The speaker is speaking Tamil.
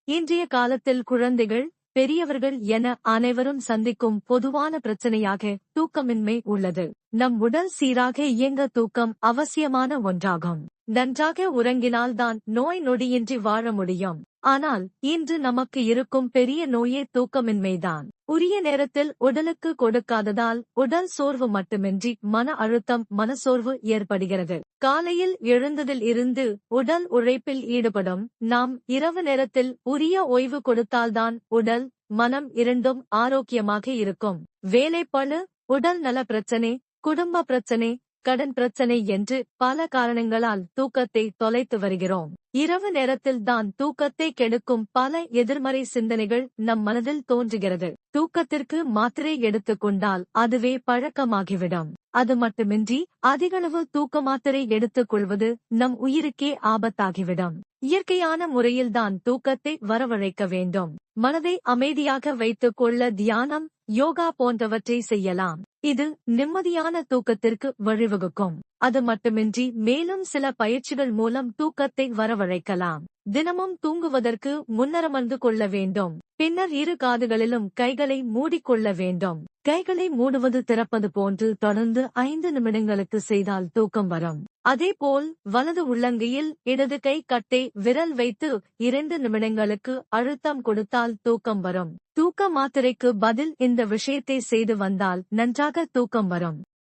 இன்றைய காலத்தில் குழந்தைகள், பெரியவர்கள் என அனைவரும் சந்திக்கும் பொதுவான பிரச்சனையாக தூக்கமின்மை உள்ளது. நம் உடல் சீராக இயங்க தூக்கம் அவசியமான ஒன்றாகும். நன்றாக உறங்கினால்தான் நோய் நொடியின்றி வாழ முடியும். ஆனால் இன்று நமக்கு இருக்கும் பெரிய நோயே தூக்கமின்மைதான். உரிய நேரத்தில் உடலுக்கு கொடுக்காததால் உடல் சோர்வு மட்டுமின்றி மன அழுத்தம், மனசோர்வு ஏற்படுகிறது. காலையில் எழுந்ததில் இருந்து உடல் உழைப்பில் ஈடுபடும் நாம் இரவு நேரத்தில் உரிய ஓய்வு கொடுத்தால்தான் உடல், மனம் இரண்டும் ஆரோக்கியமாக இருக்கும். வேலைப்பளு, உடல் நல பிரச்சனை, குடும்ப பிரச்சனை, கடன் பிரச்சனை என்று பல காரணங்களால் தூக்கத்தை தொலைத்து வருகிறோம். இரவு நேரத்தில் தான் தூக்கத்தை கெடுக்கும் பல எதிர்மறை சிந்தனைகள் நம் மனதில் தோன்றுகிறது. தூக்கத்திற்கு மாத்திரை எடுத்துக்கொண்டால் அதுவே பழக்கமாகிவிடும். அது மட்டுமின்றி அதிகளவு தூக்க மாத்திரை எடுத்துக் கொள்வது நம் உயிருக்கே ஆபத்தாகிவிடும். இயற்கையான முறையில்தான் தூக்கத்தை வரவழைக்க வேண்டும். மனதை அமைதியாக வைத்துக் கொள்ள தியானம், யோகா போன்றவற்றை செய்யலாம். இது நிம்மதியான தூக்கத்திற்கு வழிவகுக்கும். அது மட்டுமின்றி மேலும் சில பயிற்சிகள் மூலம் தூக்கத்தை வரவழைக்கலாம். தினமும் தூங்குவதற்கு முன்னரமர்ந்து கொள்ள வேண்டும். பின்னர் இரு காதுகளிலும் கைகளை மூடிக்கொள்ள வேண்டும். கைகளை மூடுவது திறப்பது போன்று தொடர்ந்து 5 நிமிடங்களுக்கு செய்தால் தூக்கம் வரும். அதேபோல் வலது உள்ளங்கையில் இடது கை கட்டை விரல் வைத்து 2 நிமிடங்களுக்கு அழுத்தம் கொடுத்தால் தூக்கம் வரும். தூக்க மாத்திரைக்கு பதில் இந்த விஷயத்தை செய்து வந்தால் நன்றாக தூக்கம் வரும்.